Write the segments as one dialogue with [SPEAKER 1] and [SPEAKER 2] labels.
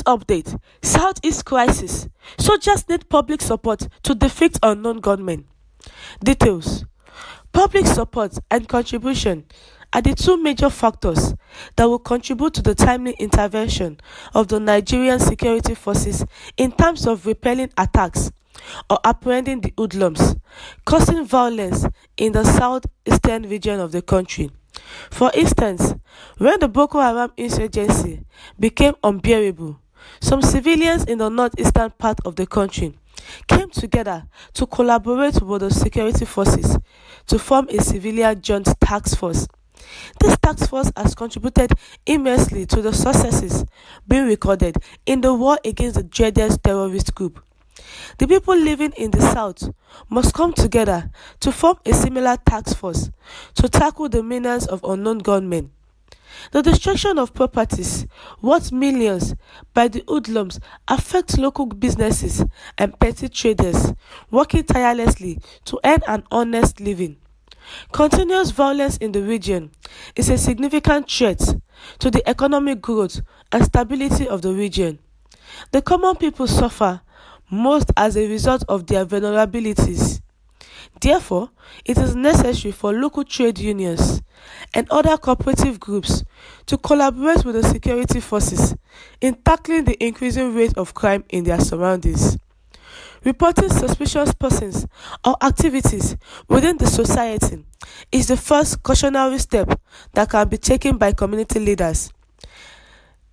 [SPEAKER 1] update: Southeast crisis. Soldiers need public support to defeat unknown gunmen. Details: public support and contribution are the two major factors that will contribute to the timely intervention of the Nigerian security forces in terms of repelling attacks or apprehending the hoodlums causing violence in the southeastern region of the country. For instance, when the Boko Haram insurgency became unbearable, some civilians in the northeastern part of the country came together to collaborate with the security forces to form a civilian joint task force. This task force has contributed immensely to the successes being recorded in the war against the dreaded terrorist group. The people living in the south must come together to form a similar task force to tackle the menace of unknown gunmen. The destruction of properties worth millions by the hoodlums affects local businesses and petty traders working tirelessly to earn an honest living. Continuous violence in the region is a significant threat to the economic growth and stability of the region. The common people suffer most as a result of their vulnerabilities. Therefore, it is necessary for local trade unions and other cooperative groups to collaborate with the security forces in tackling the increasing rate of crime in their surroundings. Reporting suspicious persons or activities within the society is the first cautionary step that can be taken by community leaders.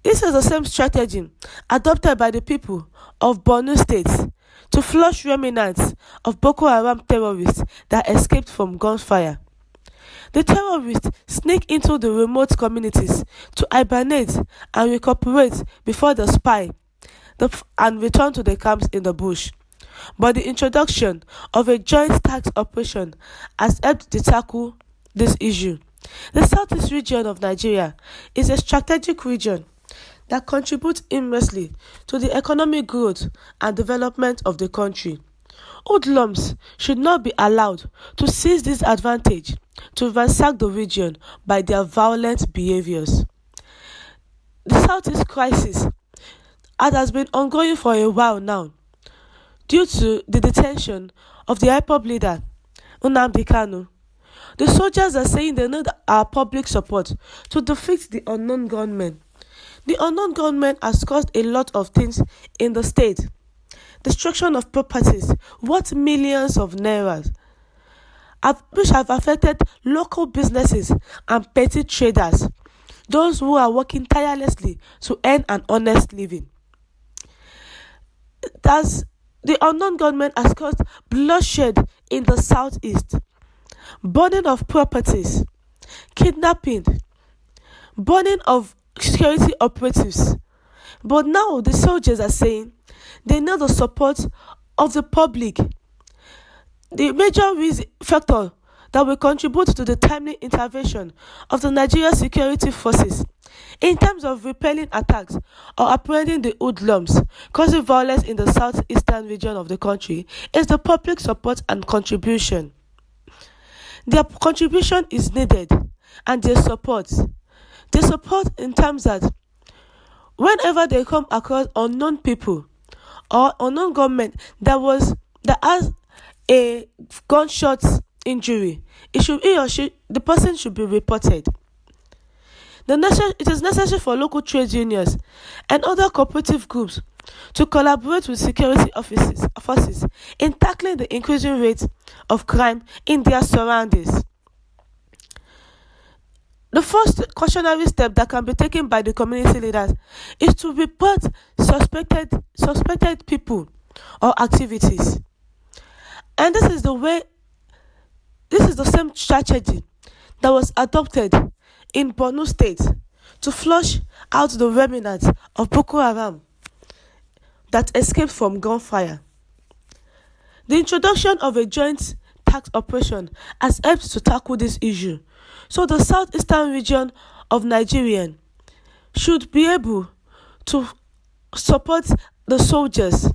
[SPEAKER 1] This is the same strategy adopted by the people of Borno State to flush remnants of Boko Haram terrorists that escaped from gunfire. The terrorists sneak into the remote communities to hibernate and recuperate before they spy and return to the camps in the bush. But the introduction of a joint task operation has helped to tackle this issue. The southeast region of Nigeria is a strategic region that contributes immensely to the economic growth and development of the country. Hoodlums should not be allowed to seize this advantage to ransack the region by their violent behaviors. The Southeast crisis has been ongoing for a while now due to the detention of the Ipob leader, Nnamdi Kanu. The soldiers are saying they need our public support to defeat the unknown gunmen. The unknown gunmen has caused a lot of things in the state. Destruction of properties worth millions of naira, which have affected local businesses and petty traders, those who are working tirelessly to earn an honest living. Thus, the unknown gunmen has caused bloodshed in the southeast, burning of properties, kidnapping, burning of security operatives. But now the soldiers are saying they need the support of the public. The major factor that will contribute to the timely intervention of the Nigerian security forces in terms of repelling attacks or apprehending the hoodlums causing violence in the southeastern region of the country is the public support and contribution. Their contribution is needed, and their support. They support in terms that whenever they come across unknown people or unknown government that has a gunshot injury, the person should be reported. It is necessary for local trade unions and other cooperative groups to collaborate with security forces in tackling the increasing rate of crime in their surroundings. The first cautionary step that can be taken by the community leaders is to report suspected people or activities. And this is the same strategy that was adopted in Borno State to flush out the remnants of Boko Haram that escaped from gunfire. The introduction of a joint task operation has helped to tackle this issue. So the southeastern region of Nigeria should be able to support the soldiers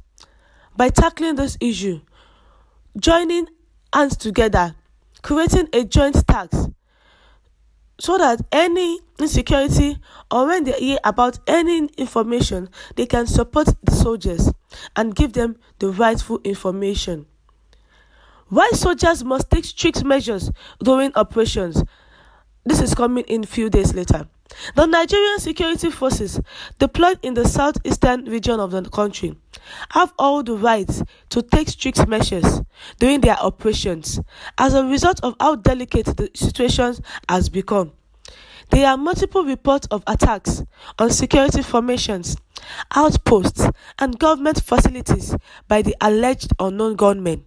[SPEAKER 1] by tackling this issue, joining hands together, creating a joint task so that any insecurity or when they hear about any information, they can support the soldiers and give them the rightful information. Why soldiers must take strict measures during operations? This is coming in few days later. The Nigerian security forces deployed in the southeastern region of the country have all the rights to take strict measures during their operations as a result of how delicate the situation has become. There are multiple reports of attacks on security formations, outposts, and government facilities by the alleged unknown gunmen,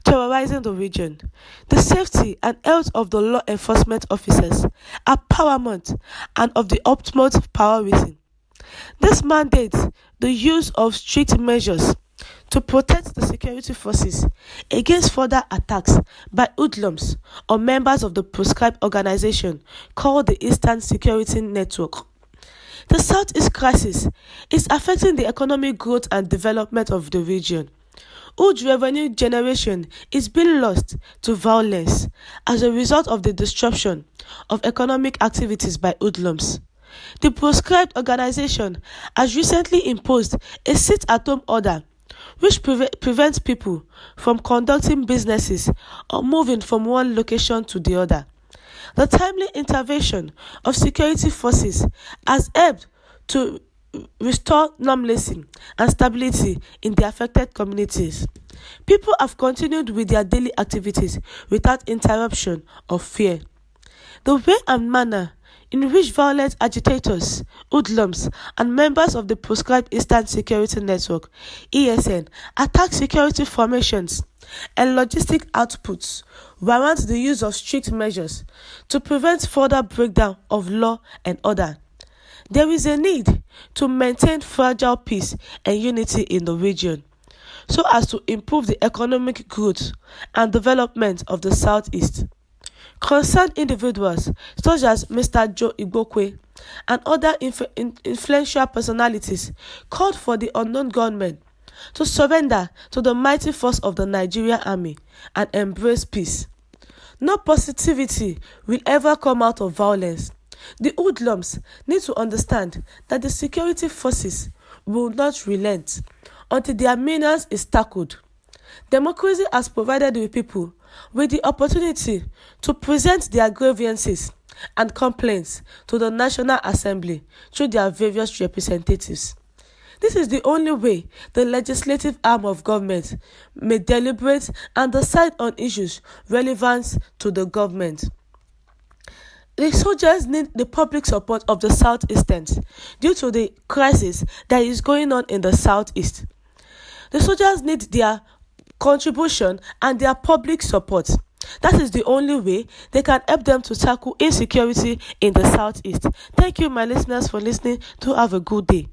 [SPEAKER 1] terrorizing the region. The safety and health of the law enforcement officers are paramount and of the utmost priority. This mandates the use of strict measures to protect the security forces against further attacks by hoodlums or members of the proscribed organization called the Eastern Security Network. The Southeast crisis is affecting the economic growth and development of the region, whose revenue generation is being lost to violence as a result of the disruption of economic activities by hoodlums. The proscribed organization has recently imposed a sit-at-home order which prevents people from conducting businesses or moving from one location to the other. The timely intervention of security forces has helped to restore normalcy and stability in the affected communities. People have continued with their daily activities without interruption or fear. The way and manner in which violent agitators, hoodlums, and members of the proscribed Eastern Security Network (ESN) attack security formations and logistic outputs warrant the use of strict measures to prevent further breakdown of law and order. There is a need to maintain fragile peace and unity in the region, so as to improve the economic growth and development of the Southeast. Concerned individuals such as Mr. Joe Igbokwe and other influential personalities called for the unknown gunmen to surrender to the mighty force of the Nigerian army and embrace peace. No positivity will ever come out of violence. The hoodlums need to understand that the security forces will not relent until their menace is tackled. Democracy has provided the people with the opportunity to present their grievances and complaints to the National Assembly through their various representatives. This is the only way the legislative arm of government may deliberate and decide on issues relevant to the government. The soldiers need the public support of the Southeasterners due to the crisis that is going on in the Southeast. The soldiers need their contribution and their public support. That is the only way they can help them to tackle insecurity in the Southeast. Thank you, my listeners, for listening. Do have a good day.